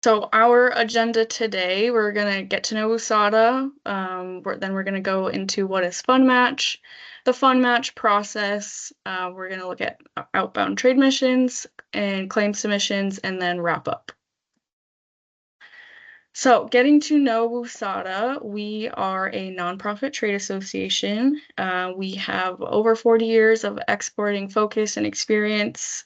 So our agenda today, we're gonna get to know WUSATA. Then we're gonna go into what is FundMatch, the FundMatch process. We're gonna look at outbound trade missions and claim submissions, and then wrap up. So, getting to know WUSATA, we are a nonprofit trade association. We have over 40 years of exporting focus and experience.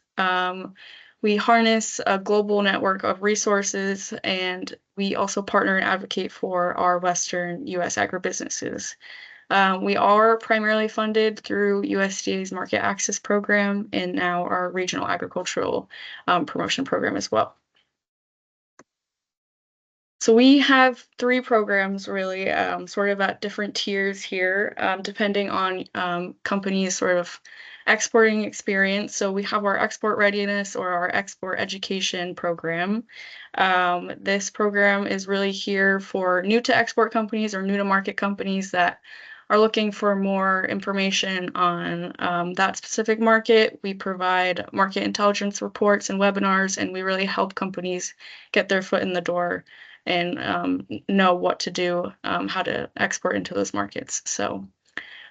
We harness a global network of resources, and we also partner and advocate for our Western U.S. agribusinesses. We are primarily funded through USDA's Market Access Program and now our Regional Agricultural Promotion Program as well. So we have three programs really, sort of at different tiers here, depending on companies' sort of exporting experience. So we have our export readiness or our export education program. This program is really here for new to export companies or new to market companies that are looking for more information on that specific market. We provide market intelligence reports and webinars, and we really help companies get their foot in the door and know what to do, how to export into those markets. So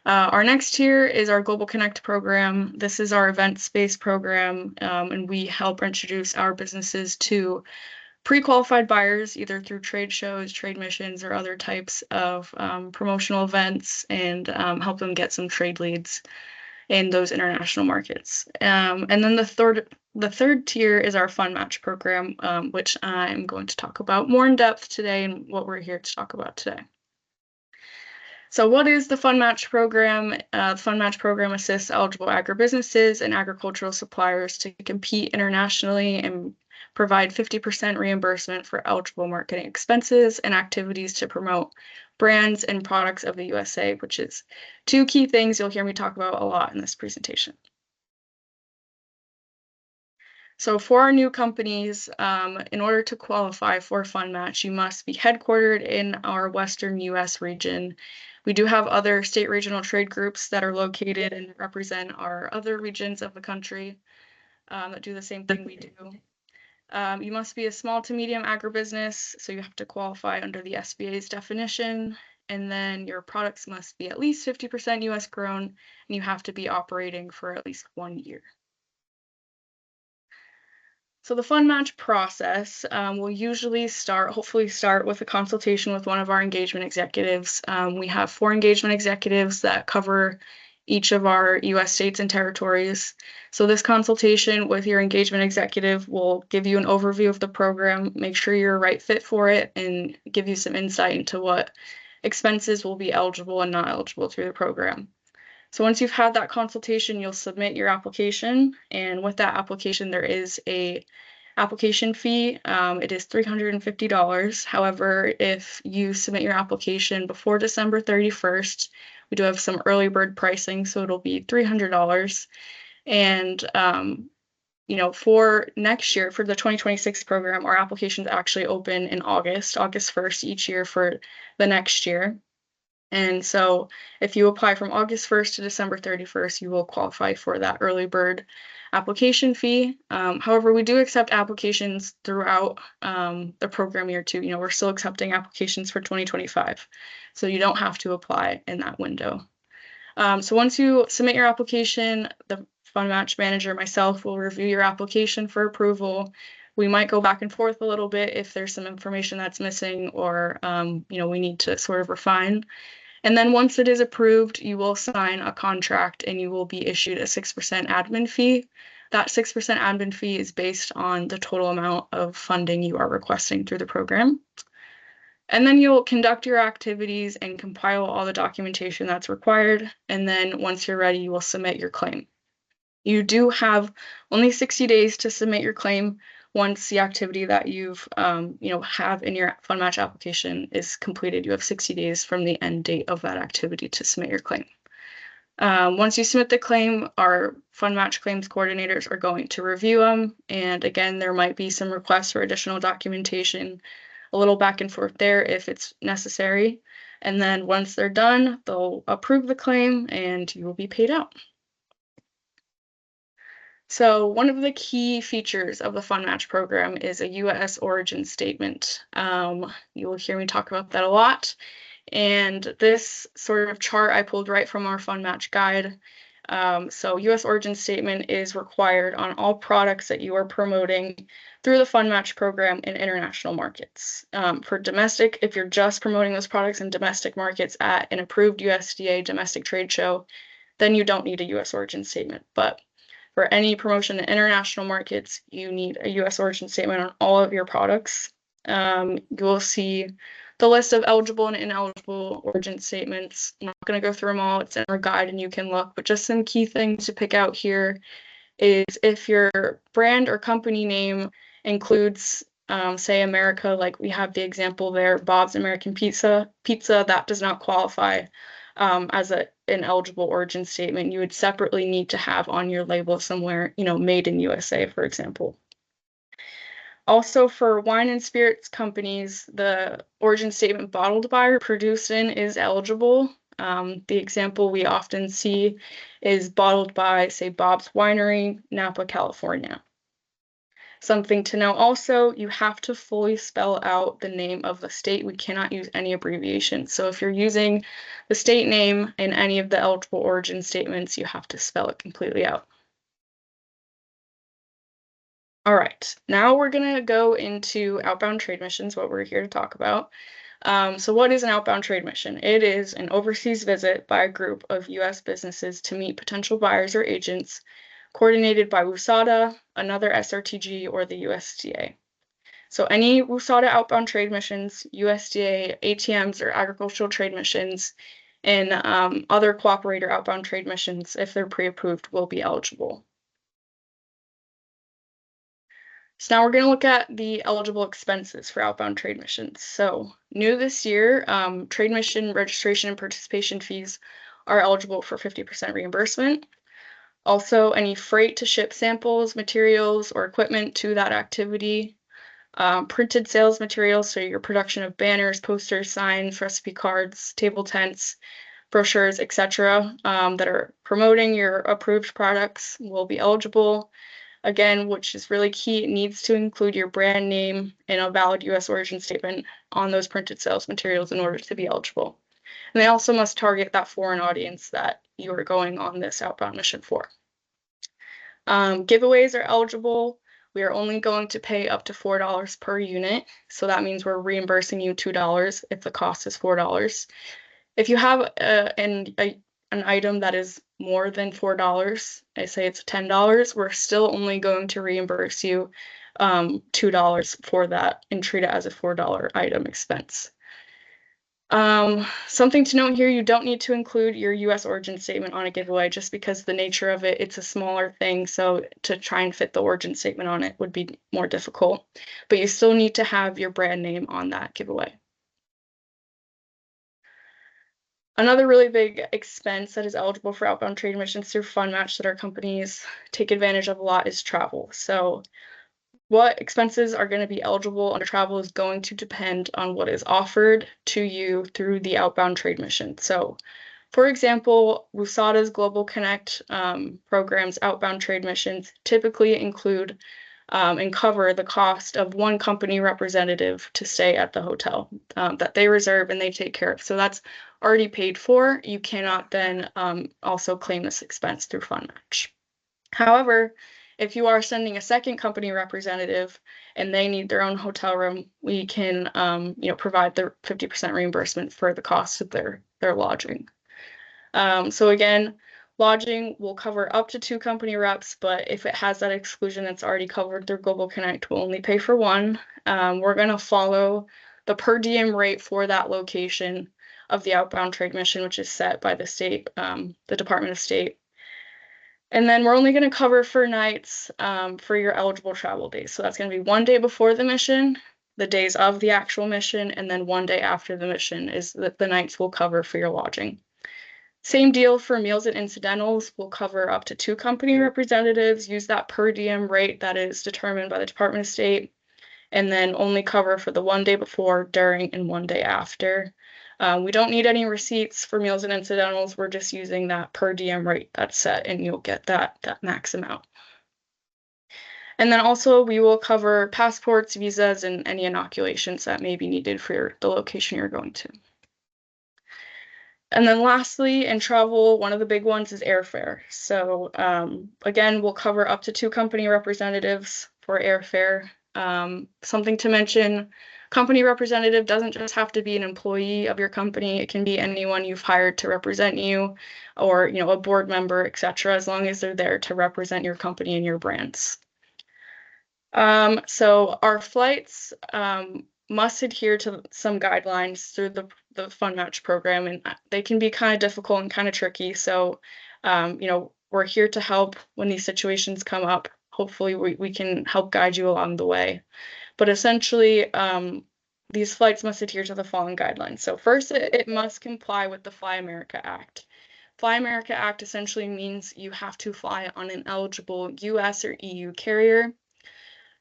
our next tier is our Global Connect program. This is our events-based program, and we help introduce our businesses to pre-qualified buyers, either through trade shows, trade missions, or other types of promotional events, and help them get some trade leads in those international markets. And then the third tier is our FundMatch program, which I'm going to talk about more in depth today and what we're here to talk about today. So what is the FundMatch program? The FundMatch program assists eligible agribusinesses and agricultural suppliers to compete internationally and provide 50% reimbursement for eligible marketing expenses and activities to promote brands and products of the USA, which is two key things you'll hear me talk about a lot in this presentation. So for our new companies, in order to qualify for FundMatch, you must be headquartered in our Western US region. We do have other state regional trade groups that are located and represent our other regions of the country that do the same thing we do. You must be a small to medium agribusiness, so you have to qualify under the SBA's definition. And then your products must be at least 50% US grown, and you have to be operating for at least 1 year. So the FundMatch process will usually hopefully start with a consultation with one of our engagement executives. We have 4 engagement executives that cover each of our US states and territories. So this consultation with your engagement executive will give you an overview of the program, make sure you're a right fit for it, and give you some insight into what expenses will be eligible and not eligible through the program. So once you've had that consultation, you'll submit your application, and with that application, there is a application fee. It is $350. However, if you submit your application before December 31st, we do have some early bird pricing, so it'll be $300. And for next year, for the 2026 program, our applications actually open in August 1st each year for the next year. And so if you apply from August 1st to December 31st, you will qualify for that early bird application fee. However, we do accept applications throughout the program year too. We're still accepting applications for 2025, so you don't have to apply in that window. So once you submit your application, the FundMatch manager, myself, will review your application for approval. We might go back and forth a little bit if there's some information that's missing or we need to sort of refine. And then once it is approved, you will sign a contract and you will be issued a 6% admin fee. That 6% admin fee is based on the total amount of funding you are requesting through the program. And then you'll conduct your activities and compile all the documentation that's required. And then once you're ready, you will submit your claim. You do have only 60 days to submit your claim once the activity that you've have in your FundMatch application is completed. You have 60 days from the end date of that activity to submit your claim. Once you submit the claim, our FundMatch claims coordinators are going to review them. And again, there might be some requests for additional documentation, a little back and forth there if it's necessary. And then once they're done, they'll approve the claim and you will be paid out. So one of the key features of the FundMatch program is a U.S. origin statement. You will hear me talk about that a lot. And this sort of chart I pulled right from our FundMatch guide. So U.S. origin statement is required on all products that you are promoting through the FundMatch program in international markets. For domestic, if you're just promoting those products in domestic markets at an approved USDA domestic trade show, then you don't need a U.S. origin statement. But for any promotion in international markets, you need a U.S. origin statement on all of your products. You will see the list of eligible and ineligible origin statements. I'm not going to go through them all. It's in our guide and you can look, but just some key things to pick out here is if your brand or company name includes, say, America, like we have the example there, Bob's American Pizza, that does not qualify as an eligible origin statement. You would separately need to have on your label somewhere, made in USA, for example. Also, for wine and spirits companies, the origin statement bottled by or produced in is eligible. The example we often see is bottled by, say, Bob's Winery, Napa, California. Something to know also, you have to fully spell out the name of the state. We cannot use any abbreviations. So if you're using the state name in any of the eligible origin statements, you have to spell it completely out. All right, now we're going to go into outbound trade missions, what we're here to talk about. So what is an outbound trade mission? It is an overseas visit by a group of U.S. businesses to meet potential buyers or agents, coordinated by WUSATA, another SRTG, or the USDA. So any WUSATA outbound trade missions, USDA, ATMs, or agricultural trade missions, and other cooperator outbound trade missions, if they're pre-approved, will be eligible. So now we're going to look at the eligible expenses for outbound trade missions. So new this year, trade mission registration and participation fees are eligible for 50% reimbursement. Also, any freight to ship samples, materials, or equipment to that activity, printed sales materials, so your production of banners, posters, signs, recipe cards, table tents, brochures, etc., that are promoting your approved products will be eligible. Again, which is really key, it needs to include your brand name and a valid U.S. origin statement on those printed sales materials in order to be eligible. And they also must target that foreign audience that you are going on this outbound mission for. Giveaways are eligible. We are only going to pay up to $4 per unit. So that means we're reimbursing you $2 if the cost is $4. If you have an item that is more than $4, I say it's $10, we're still only going to reimburse you $2 for that and treat it as a $4 item expense. Something to note here, you don't need to include your U.S. origin statement on a giveaway just because the nature of it, it's a smaller thing, so to try and fit the origin statement on it would be more difficult. But you still need to have your brand name on that giveaway. Another really big expense that is eligible for outbound trade missions through FundMatch that our companies take advantage of a lot is travel. So what expenses are going to be eligible under travel is going to depend on what is offered to you through the outbound trade mission. So, for example, WUSATA's Global Connect program's outbound trade missions typically include and cover the cost of one company representative to stay at the hotel that they reserve and they take care of. So that's already paid for. You cannot then also claim this expense through FundMatch. However, if you are sending a second company representative and they need their own hotel room, we can provide the 50% reimbursement for the cost of their lodging. So again, lodging will cover up to 2 company reps, but if it has that exclusion that's already covered through Global Connect, we'll only pay for 1. We're going to follow the per diem rate for that location of the outbound trade mission, which is set by the state, the Department of State. And then we're only going to cover for nights for your eligible travel days. So that's going to be 1 day before the mission, the days of the actual mission, and then 1 day after the mission is that the nights we'll cover for your lodging. Same deal for meals and incidentals. We'll cover up to 2 company representatives, use that per diem rate that is determined by the Department of State, and then only cover for the 1 day before, during, and 1 day after. We don't need any receipts for meals and incidentals. We're just using that per diem rate that's set, and you'll get that max amount. And then also we will cover passports, visas, and any inoculations that may be needed for the location you're going to. And then lastly, in travel, one of the big ones is airfare. So again, we'll cover up to 2 company representatives for airfare. Something to mention, company representative doesn't just have to be an employee of your company. It can be anyone you've hired to represent you or, a board member, etc., as long as they're there to represent your company and your brands. So our flights must adhere to some guidelines through the FundMatch program, and they can be kind of difficult and kind of tricky. So, we're here to help when these situations come up. Hopefully, we can help guide you along the way. But essentially, these flights must adhere to the following guidelines. So first, it must comply with the Fly America Act. Fly America Act essentially means you have to fly on an eligible US or EU carrier.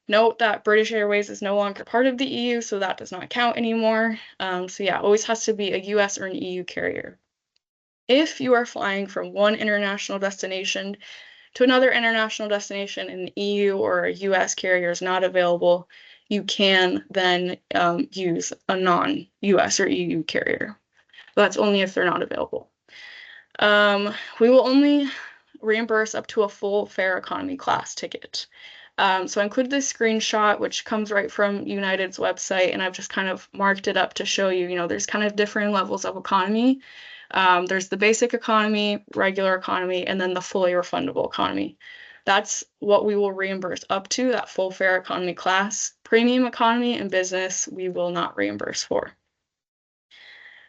Note that British Airways is no longer part of the EU, so that does not count anymore. So yeah, always has to be a US or an EU carrier. If you are flying from one international destination to another international destination and the EU or a US carrier is not available, you can then use a non-US or EU carrier. But that's only if they're not available. We will only reimburse up to a full fare economy class ticket. So I included this screenshot, which comes right from United's website, and I've just kind of marked it up to show you, there's kind of different levels of economy. There's the basic economy, regular economy, and then the fully refundable economy. That's what we will reimburse up to, that full fare economy class. Premium economy and business, we will not reimburse for.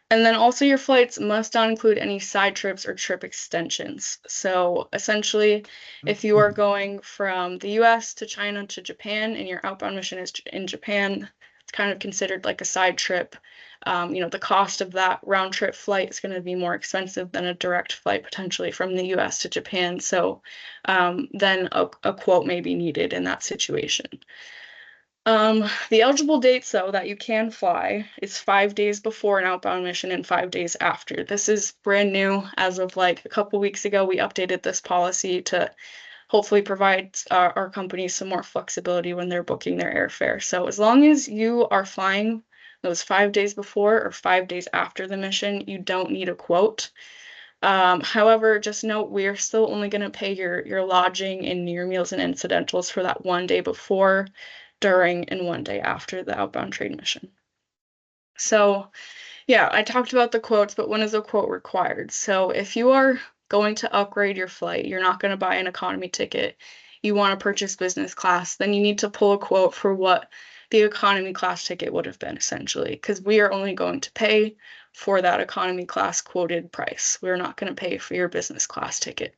And then also your flights must not include any side trips or trip extensions. So essentially, if you are going from the US to China to Japan and your outbound mission is in Japan, it's kind of considered like a side trip. The cost of that round trip flight is going to be more expensive than a direct flight potentially from the US to Japan. So then a quote may be needed in that situation. The eligible dates, though, that you can fly is 5 days before an outbound mission and 5 days after. This is brand new. As of like a couple weeks ago, we updated this policy to hopefully provide our companies some more flexibility when they're booking their airfare. So as long as you are flying those 5 days before or 5 days after the mission, you don't need a quote. However, just note we are still only going to pay your lodging and your meals and incidentals for that 1 day before, during, and 1 day after the outbound trade mission. So yeah, I talked about the quotes, but when is a quote required? So if you are going to upgrade your flight, you're not going to buy an economy ticket, you want to purchase business class, then you need to pull a quote for what the economy class ticket would have been essentially, because we are only going to pay for that economy class quoted price. We're not going to pay for your business class ticket.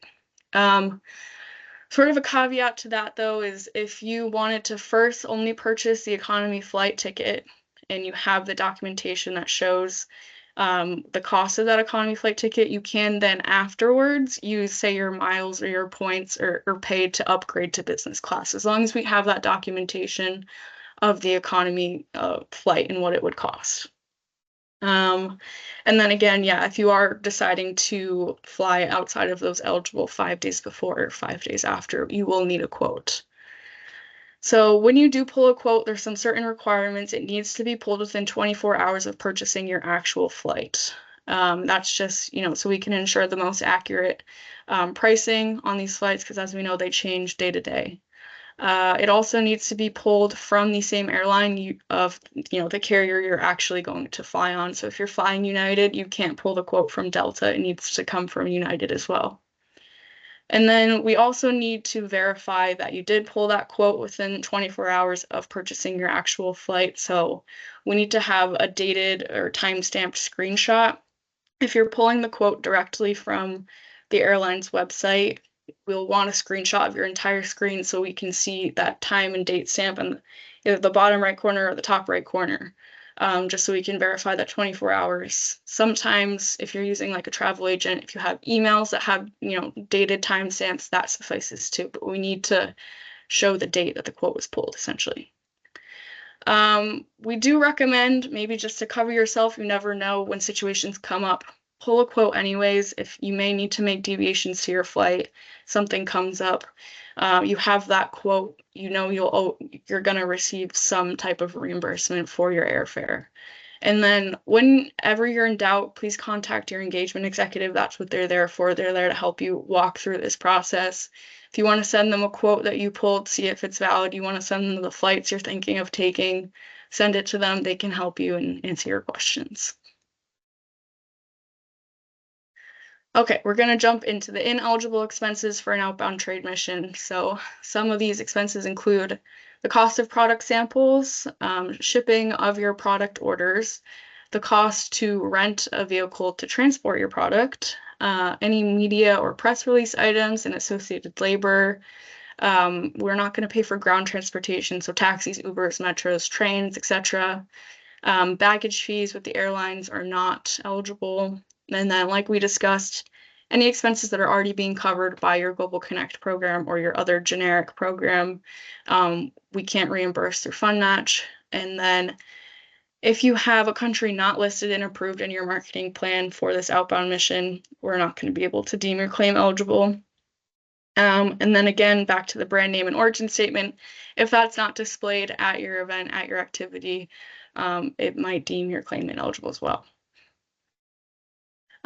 Sort of a caveat to that, though, is if you wanted to first only purchase the economy flight ticket and you have the documentation that shows the cost of that economy flight ticket, you can then afterwards use, say, your miles or your points or pay to upgrade to business class, as long as we have that documentation of the economy flight and what it would cost. And then again, yeah, if you are deciding to fly outside of those eligible 5 days before or 5 days after, you will need a quote. So when you do pull a quote, there's some certain requirements. It needs to be pulled within 24 hours of purchasing your actual flight. That's just, so we can ensure the most accurate pricing on these flights, because as we know, they change day to day. It also needs to be pulled from the same airline of the carrier you're actually going to fly on. So if you're flying United, you can't pull the quote from Delta. It needs to come from United as well. And then we also need to verify that you did pull that quote within 24 hours of purchasing your actual flight. So we need to have a dated or time-stamped screenshot. If you're pulling the quote directly from the airline's website, we'll want a screenshot of your entire screen so we can see that time and date stamp in either the bottom right corner or the top right corner, just so we can verify that 24 hours. Sometimes if you're using like a travel agent, if you have emails that have, dated timestamps, that suffices too, but we need to show the date that the quote was pulled, essentially. We do recommend, maybe just to cover yourself, you never know when situations come up, pull a quote anyways. If you may need to make deviations to your flight, something comes up, you have that quote, you know you're going to receive some type of reimbursement for your airfare. And then whenever you're in doubt, please contact your engagement executive. That's what they're there for. They're there to help you walk through this process. If you want to send them a quote that you pulled, see if it's valid, you want to send them the flights you're thinking of taking, send it to them. They can help you and answer your questions. Okay, we're going to jump into the ineligible expenses for an outbound trade mission. So some of these expenses include the cost of product samples, shipping of your product orders, the cost to rent a vehicle to transport your product, any media or press release items and associated labor. We're not going to pay for ground transportation, so taxis, Ubers, metros, trains, etc. Baggage fees with the airlines are not eligible. And then, like we discussed, any expenses that are already being covered by your Global Connect program or your other generic program, we can't reimburse through FundMatch. And then if you have a country not listed and approved in your marketing plan for this outbound mission, we're not going to be able to deem your claim eligible. And then again, back to the brand name and origin statement. If that's not displayed at your event, at your activity, it might deem your claim ineligible as well.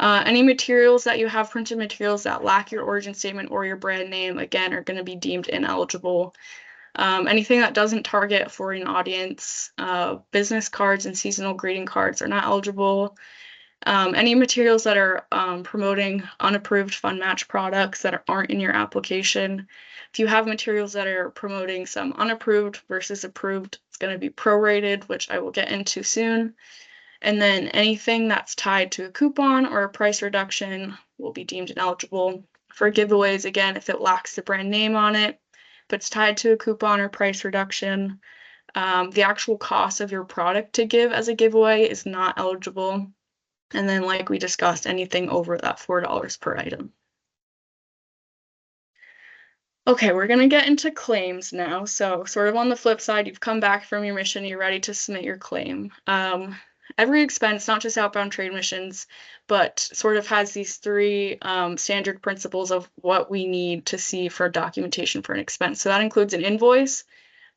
Any materials that you have, printed materials that lack your origin statement or your brand name, again, are going to be deemed ineligible. Anything that doesn't target a foreign audience, business cards and seasonal greeting cards are not eligible. Any materials that are promoting unapproved FundMatch products that aren't in your application. If you have materials that are promoting some unapproved versus approved, it's going to be prorated, which I will get into soon. And then anything that's tied to a coupon or a price reduction will be deemed ineligible. For giveaways, again, if it lacks the brand name on it, if it's tied to a coupon or price reduction, the actual cost of your product to give as a giveaway is not eligible. And then, like we discussed, anything over that $4 per item. Okay, we're going to get into claims now. So sort of on the flip side, you've come back from your mission, you're ready to submit your claim. Every expense, not just outbound trade missions, but sort of has these three standard principles of what we need to see for documentation for an expense. So that includes an invoice,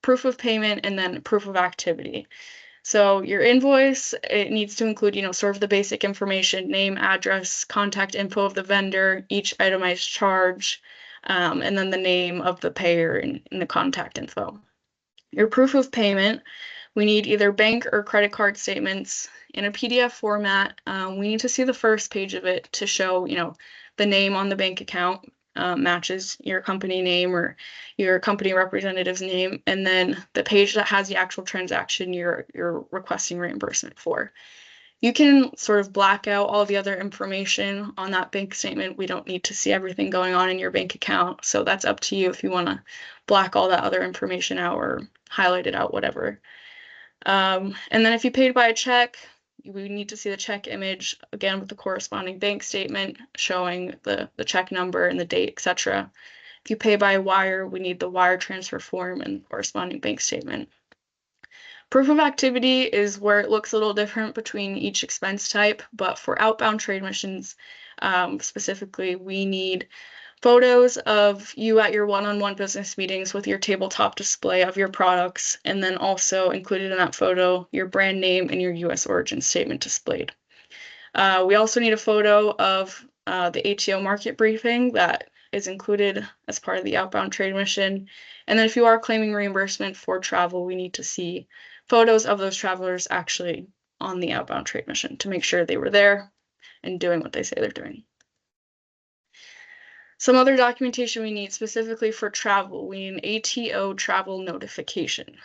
proof of payment, and then proof of activity. So your invoice, it needs to include, sort of the basic information, name, address, contact info of the vendor, each itemized charge, and then the name of the payer and the contact info. Your proof of payment, we need either bank or credit card statements in a PDF format. We need to see the first page of it to show, the name on the bank account matches your company name or your company representative's name, and then the page that has the actual transaction you're requesting reimbursement for. You can sort of black out all the other information on that bank statement. We don't need to see everything going on in your bank account, so that's up to you if you want to black all that other information out or highlight it out, whatever. And then if you paid by a check, we need to see the check image, again, with the corresponding bank statement showing the check number and the date, etc. If you pay by wire, we need the wire transfer form and corresponding bank statement. Proof of activity is where it looks a little different between each expense type, but for outbound trade missions, specifically, we need photos of you at your one-on-one business meetings with your tabletop display of your products, and then also included in that photo, your brand name and your U.S. origin statement displayed. We also need a photo of the ATO market briefing that is included as part of the outbound trade mission. And then if you are claiming reimbursement for travel, we need to see photos of those travelers actually on the outbound trade mission to make sure they were there and doing what they say they're doing. Some other documentation we need specifically for travel, we need an ATO travel notification.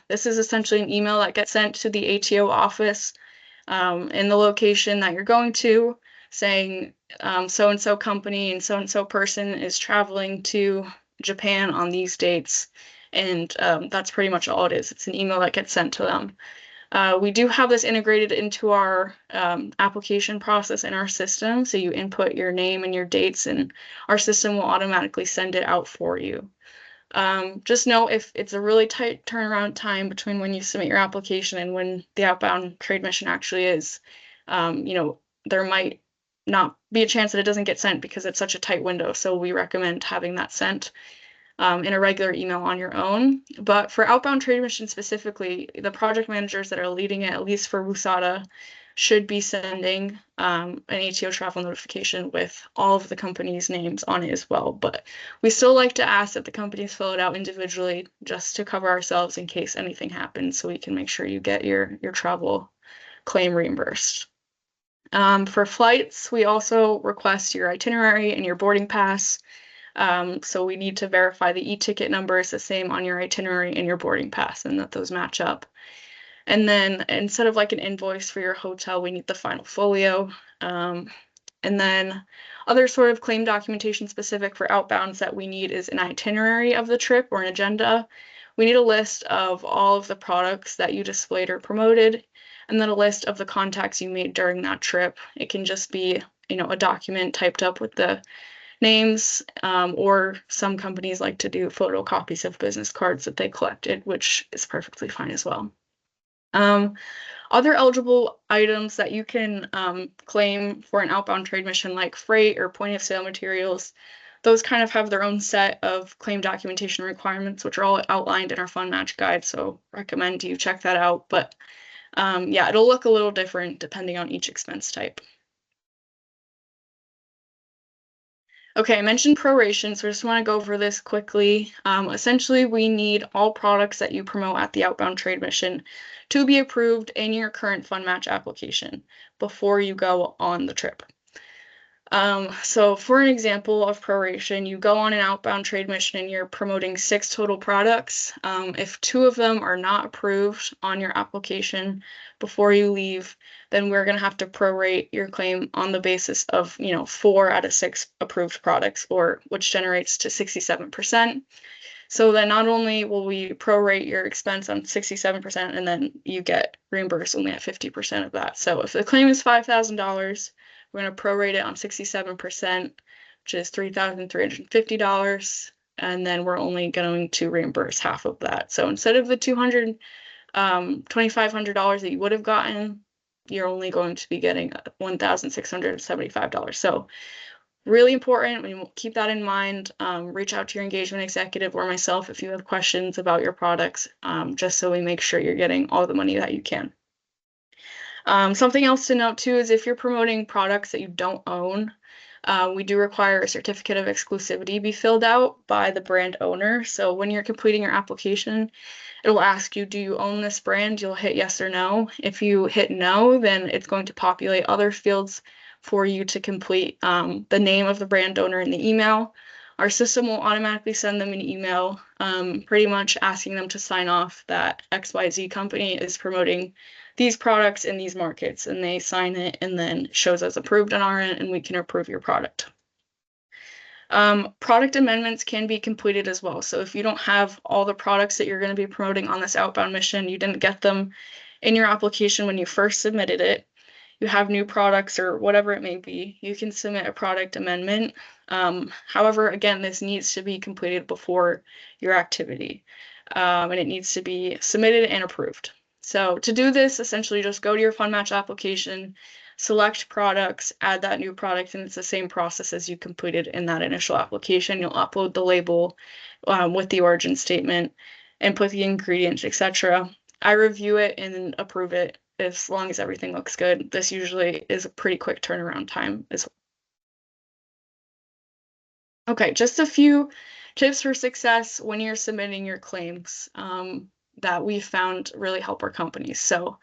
This is essentially an email that gets sent to the ATO office in the location that you're going to, saying so-and-so company and so-and-so person is traveling to Japan on these dates. And that's pretty much all it is. It's an email that gets sent to them. We do have this integrated into our application process in our system. So you input your name and your dates, and our system will automatically send it out for you. Just know if it's a really tight turnaround time between when you submit your application and when the outbound trade mission actually is, there might not be a chance that it doesn't get sent because it's such a tight window. So we recommend having that sent in a regular email on your own. But for outbound trade missions specifically, the project managers that are leading it, at least for WUSATA, should be sending an ATO travel notification with all of the company's names on it as well. But we still like to ask that the companies fill it out individually just to cover ourselves in case anything happens, so we can make sure you get your travel claim reimbursed. For flights, we also request your itinerary and your boarding pass. So we need to verify the e-ticket number is the same on your itinerary and your boarding pass and that those match up. And then instead of like an invoice for your hotel, we need the final folio. And then other sort of claim documentation specific for outbounds that we need is an itinerary of the trip or an agenda. We need a list of all of the products that you displayed or promoted, and then a list of the contacts you made during that trip. It can just be, a document typed up with the names, or some companies like to do photocopies of business cards that they collected, which is perfectly fine as well. Other eligible items that you can claim for an outbound trade mission, like freight or point of sale materials, those kind of have their own set of claim documentation requirements, which are all outlined in our FundMatch guide. So recommend you check that out. But yeah, it'll look a little different depending on each expense type. Okay, I mentioned proration, so I just want to go over this quickly. Essentially, we need all products that you promote at the outbound trade mission to be approved in your current FundMatch application before you go on the trip. So for an example of proration, you go on an outbound trade mission and you're promoting 6 total products. If 2 of them are not approved on your application before you leave, then we're going to have to prorate your claim on the basis of, 4 out of 6 approved products, or which generates to 67%. So then not only will we prorate your expense on 67%, and then you get reimbursed only at 50% of that. So if the claim is $5,000, we're going to prorate it on 67%, which is $3,350, and then we're only going to reimburse half of that. So instead of the $2,500 that you would have gotten, you're only going to be getting $1,675. So really important. We keep that in mind. Reach out to your engagement executive or myself if you have questions about your products, just so we make sure you're getting all the money that you can. Something else to note too is if you're promoting products that you don't own, we do require a certificate of exclusivity be filled out by the brand owner. So when you're completing your application, it'll ask you, do you own this brand? You'll hit yes or no. If you hit no, then it's going to populate other fields for you to complete the name of the brand owner in the email. Our system will automatically send them an email pretty much asking them to sign off that XYZ company is promoting these products in these markets, and they sign it and then shows us approved on our end, and we can approve your product. Product amendments can be completed as well. So if you don't have all the products that you're going to be promoting on this outbound mission, you didn't get them in your application when you first submitted it, you have new products or whatever it may be, you can submit a product amendment. However, again, this needs to be completed before your activity, and it needs to be submitted and approved. So to do this, essentially just go to your FundMatch application, select products, add that new product, and it's the same process as you completed in that initial application. You'll upload the label with the origin statement and put the ingredients, etc. I review it and approve it as long as everything looks good. This usually is a pretty quick turnaround time as well. Okay, just a few tips for success when you're submitting your claims that we found really help our companies. So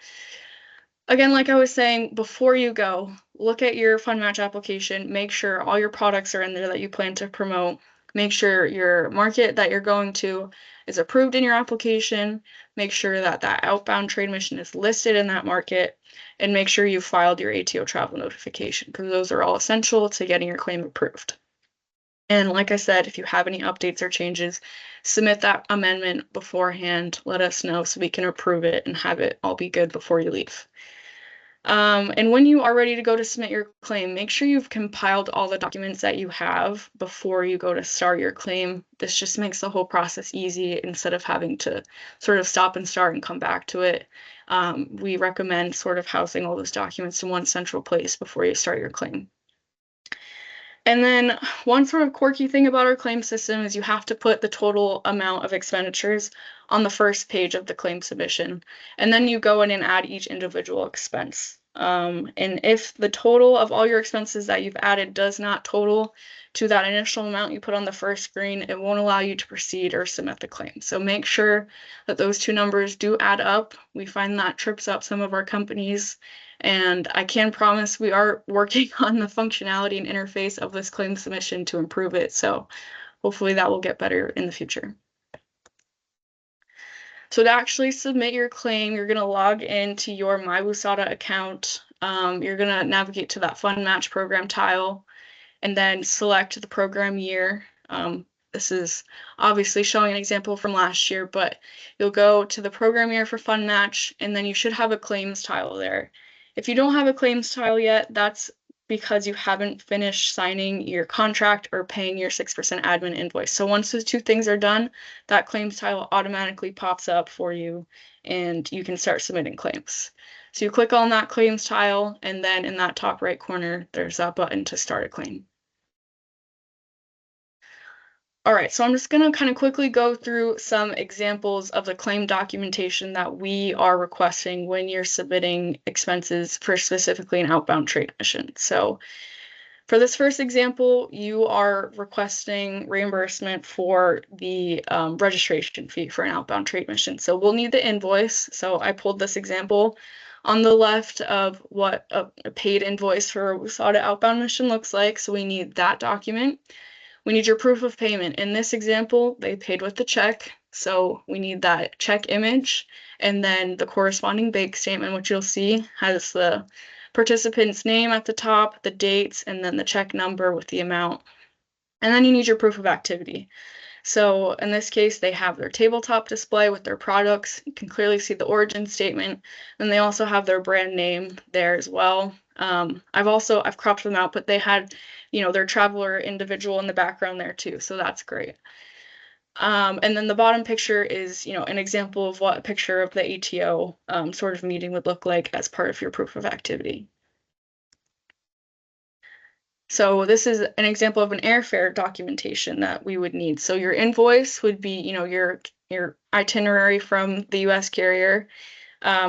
again, like I was saying, before you go, look at your FundMatch application, make sure all your products are in there that you plan to promote, make sure your market that you're going to is approved in your application, make sure that that outbound trade mission is listed in that market, and make sure you filed your ATO travel notification, because those are all essential to getting your claim approved. And like I said, if you have any updates or changes, submit that amendment beforehand, let us know so we can approve it and have it all be good before you leave. And when you are ready to go to submit your claim, make sure you've compiled all the documents that you have before you go to start your claim. This just makes the whole process easy instead of having to sort of stop and start and come back to it. We recommend sort of housing all those documents in one central place before you start your claim. And then one sort of quirky thing about our claim system is you have to put the total amount of expenditures on the first page of the claim submission. And then you go in and add each individual expense. And if the total of all your expenses that you've added does not total to that initial amount you put on the first screen, it won't allow you to proceed or submit the claim. So make sure that those two numbers do add up. We find that trips up some of our companies. And I can promise we are working on the functionality and interface of this claim submission to improve it. So hopefully that will get better in the future. So to actually submit your claim, you're going to log into your WUSATA account. You're going to navigate to that FundMatch program tile and then select the program year. This is obviously showing an example from last year, but you'll go to the program year for FundMatch, and then you should have a claims tile there. If you don't have a claims tile yet, that's because you haven't finished signing your contract or paying your 6% admin invoice. So once those two things are done, that claims tile automatically pops up for you, and you can start submitting claims. So you click on that claims tile, and then in that top right corner, there's that button to start a claim. All right, so I'm just going to kind of quickly go through some examples of the claim documentation that we are requesting when you're submitting expenses for specifically an outbound trade mission. So for this first example, you are requesting reimbursement for the registration fee for an outbound trade mission. So we'll need the invoice. So I pulled this example on the left of what a paid invoice for a WUSATA outbound mission looks like. So we need that document. We need your proof of payment. In this example, they paid with the check, so we need that check image, and then the corresponding bank statement, which you'll see has the participant's name at the top, the dates, and then the check number with the amount. And then you need your proof of activity. So in this case, they have their tabletop display with their products. You can clearly see the origin statement, and they also have their brand name there as well. I've cropped them out, but they had, their traveler individual in the background there too, so that's great. And then the bottom picture is, an example of what a picture of the ATO sort of meeting would look like as part of your proof of activity. So this is an example of an airfare documentation that we would need. So your invoice would be, your itinerary from the U.S. carrier,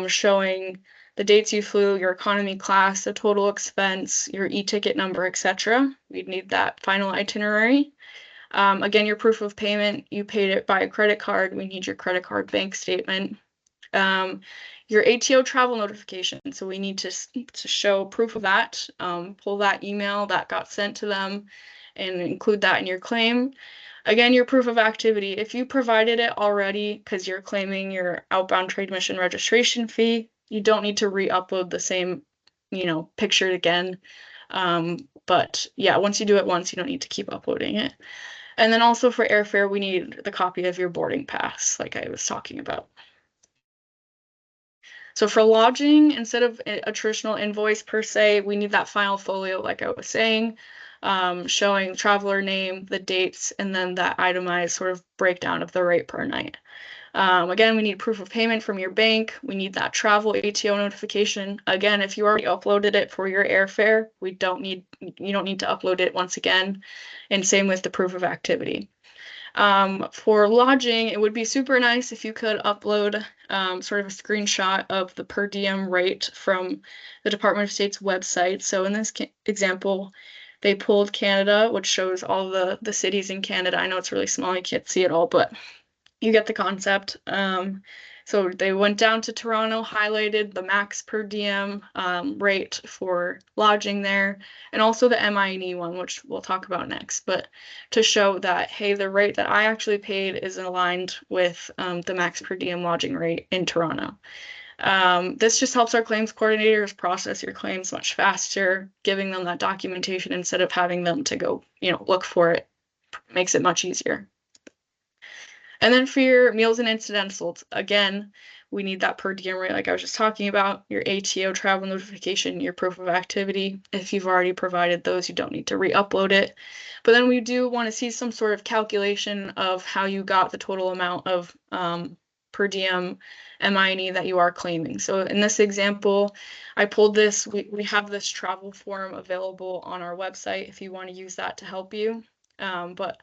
showing the dates you flew, your economy class, the total expense, your e-ticket number, etc. We'd need that final itinerary. Again, your proof of payment, you paid it by a credit card. We need your credit card bank statement. Your ATO travel notification. So we need to show proof of that, pull that email that got sent to them and include that in your claim. Again, your proof of activity. If you provided it already because you're claiming your outbound trade mission registration fee, you don't need to re-upload the same, picture again. But yeah, once you do it once, you don't need to keep uploading it. And then also for airfare, we need the copy of your boarding pass, like I was talking about. So for lodging, instead of a traditional invoice per se, we need that final folio, like I was saying, showing traveler name, the dates, and then that itemized sort of breakdown of the rate per night. Again, we need proof of payment from your bank. We need that travel ATO notification. Again, if you already uploaded it for your airfare, you don't need to upload it once again. And same with the proof of activity. For lodging, it would be super nice if you could upload sort of a screenshot of the per diem rate from the Department of State's website. So in this example, they pulled Canada, which shows all the cities in Canada. I know it's really small, you can't see it all, but you get the concept. So they went down to Toronto, highlighted the max per diem rate for lodging there, and also the MINE one, which we'll talk about next, but to show that, hey, the rate that I actually paid is aligned with the max per diem lodging rate in Toronto. This just helps our claims coordinators process your claims much faster, giving them that documentation instead of having them to go, look for it. Makes it much easier. And then for your meals and incidentals, again, we need that per diem rate like I was just talking about, your ATO travel notification, your proof of activity. If you've already provided those, you don't need to re-upload it. But then we do want to see some sort of calculation of how you got the total amount of per diem MINE that you are claiming. So in this example, I pulled this, we have this travel form available on our website if you want to use that to help you. But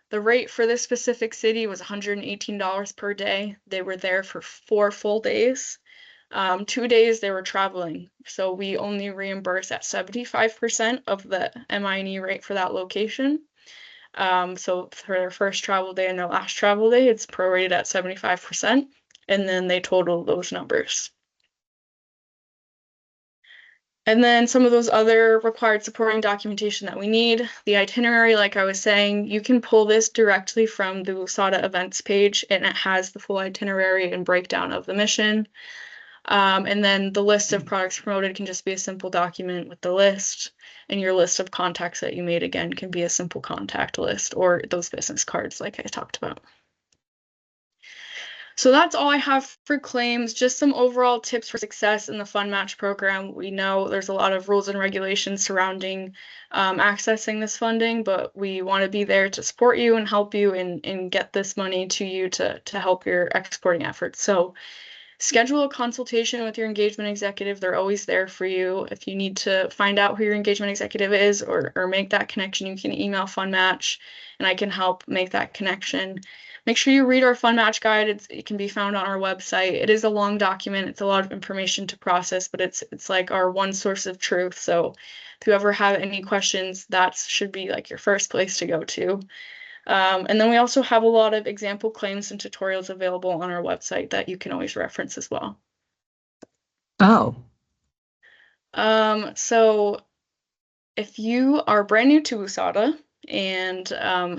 the rate for this specific city was $118 per day. They were there for 4 full days. 2 days they were traveling. So we only reimburse at 75% of the MINE rate for that location. So for their first travel day and their last travel day, it's prorated at 75%, and then they total those numbers. And then some of those other required supporting documentation that we need, the itinerary, like I was saying, you can pull this directly from the WUSATA events page, and it has the full itinerary and breakdown of the mission. And then the list of products promoted can just be a simple document with the list, and your list of contacts that you made, again, can be a simple contact list or those business cards like I talked about. So that's all I have for claims, just some overall tips for success in the FundMatch program. We know there's a lot of rules and regulations surrounding accessing this funding, but we want to be there to support you and help you and get this money to you to help your exporting efforts. So schedule a consultation with your engagement executive. They're always there for you. If you need to find out who your engagement executive is or make that connection, you can email FundMatch and I can help make that connection. Make sure you read our FundMatch guide. It can be found on our website. It is a long document. It's a lot of information to process, but it's like our one source of truth. So if you ever have any questions, that should be like your first place to go to. And then we also have a lot of example claims and tutorials available on our website that you can always reference as well. Oh. So if you are brand new to WUSATA and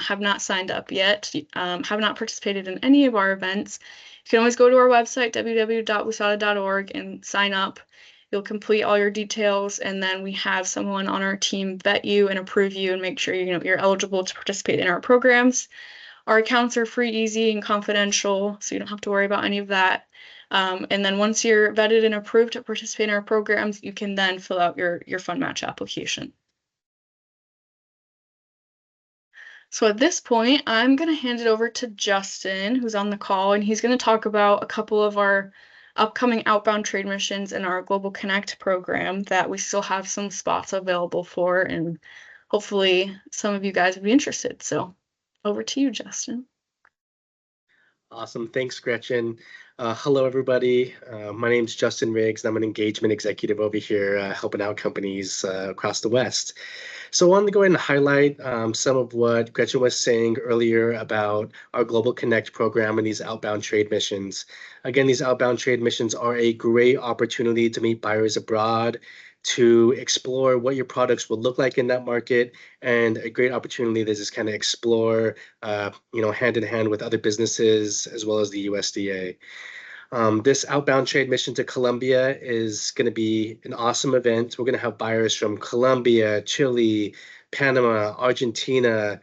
have not signed up yet, have not participated in any of our events, you can always go to our website, www.wusata.org, and sign up. You'll complete all your details, and then we have someone on our team vet you and approve you and make sure you're eligible to participate in our programs. Our accounts are free, easy, and confidential, so you don't have to worry about any of that. And then once you're vetted and approved to participate in our programs, you can then fill out your FundMatch application. So at this point, I'm going to hand it over to Justin, who's on the call, and he's going to talk about a couple of our upcoming outbound trade missions in our Global Connect program that we still have some spots available for, and hopefully some of you guys would be interested. So over to you, Justin. Awesome. Thanks, Gretchen. Hello, everybody. My name is Justin Riggs, and I'm an engagement executive over here helping out companies across the West. So I wanted to go ahead and highlight some of what Gretchen was saying earlier about our Global Connect program and these outbound trade missions. Again, these outbound trade missions are a great opportunity to meet buyers abroad, to explore what your products will look like in that market, and a great opportunity to just kind of explore, hand in hand with other businesses as well as the USDA. This outbound trade mission to Colombia is going to be an awesome event. We're going to have buyers from Colombia, Chile, Panama, Argentina,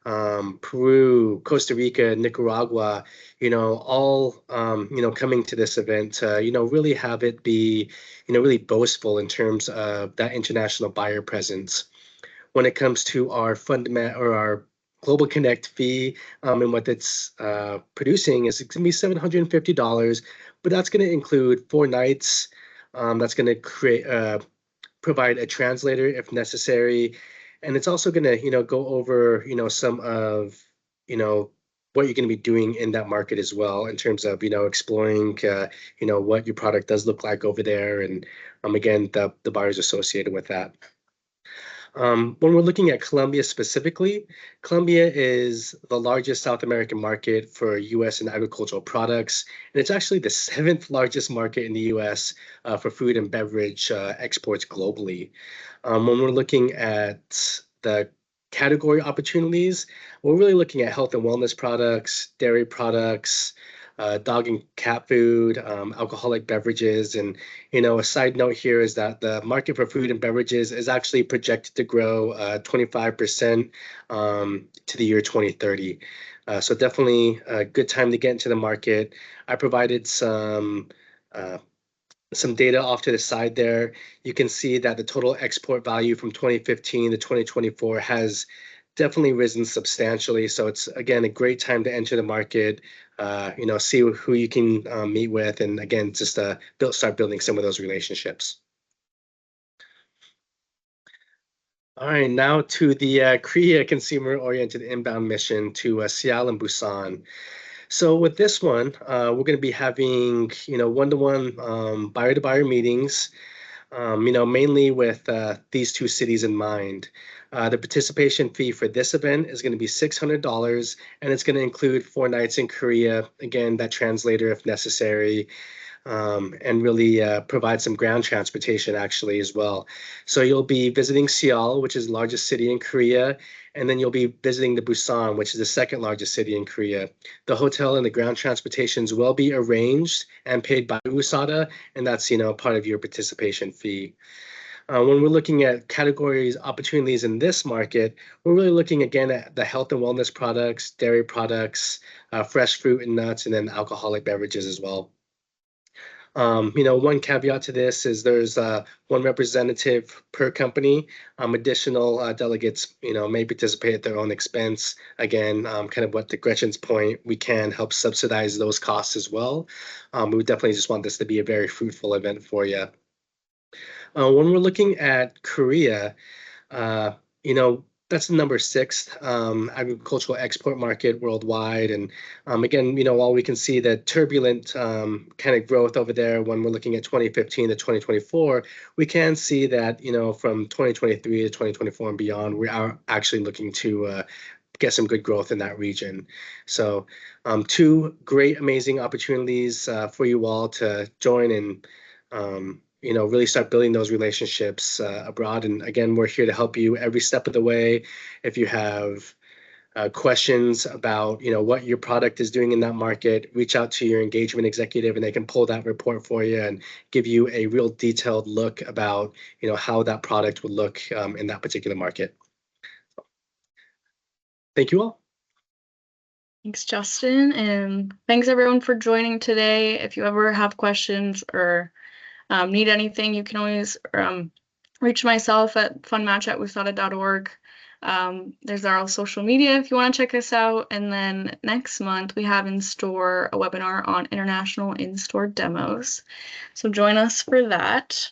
Peru, Costa Rica, Nicaragua, all, coming to this event to, really have it be, really boastful in terms of that international buyer presence. When it comes to our FundMatch or our Global Connect fee, and what it's producing is it's going to be $750, but that's going to include 4 nights. That's going to provide a translator if necessary, and it's also going to go over some of what you're going to be doing in that market as well in terms of exploring what your product does look like over there, and again the buyers associated with that. When we're looking at Colombia specifically, Colombia is the largest South American market for U.S. and agricultural products, and it's actually the 7th largest market in the U.S. For food and beverage exports globally. When we're looking at the category opportunities, we're really looking at health and wellness products, dairy products, dog and cat food, alcoholic beverages. And, a side note here is that the market for food and beverages is actually projected to grow 25% to the year 2030. So definitely a good time to get into the market. I provided some data off to the side there. You can see that the total export value from 2015 to 2024 has definitely risen substantially. So it's, again, a great time to enter the market, see who you can meet with, and again, just start building some of those relationships. All right, now to the Korea consumer-oriented inbound mission to Seattle and Busan. So with this one, we're going to be having, one-to-one buyer-to-buyer meetings, mainly with these two cities in mind. The participation fee for this event is going to be $600, and it's going to include 4 nights in Korea. Again, that translator if necessary, and really provide some ground transportation actually as well. So you'll be visiting Seoul, which is the largest city in Korea, and then you'll be visiting the Busan, which is the second largest city in Korea. The hotel and the ground transportations will be arranged and paid by WUSATA, and that's part of your participation fee. When we're looking at categories, opportunities in this market, we're really looking again at the health and wellness products, dairy products, fresh fruit and nuts, and then alcoholic beverages as well. One caveat to this is there's one representative per company. Additional delegates, may participate at their own expense. Again, kind of what to Gretchen's point, we can help subsidize those costs as well. We definitely just want this to be a very fruitful event for you. When we're looking at Korea, that's the number 6 agricultural export market worldwide. And again, while we can see the turbulent kind of growth over there when we're looking at 2015 to 2024, we can see that, from 2023 to 2024 and beyond, we are actually looking to get some good growth in that region. So 2 great, amazing opportunities for you all to join and really start building those relationships abroad. And again, we're here to help you every step of the way. If you have questions about, what your product is doing in that market, reach out to your engagement executive and they can pull that report for you and give you a real detailed look about, how that product would look in that particular market. Thank you all. Thanks, Justin. And thanks everyone for joining today. If you ever have questions or need anything, you can always reach myself at fundmatch@wusata.org. There's our social media if you want to check us out. And then next month, we have in store a webinar on international in-store demos. So join us for that.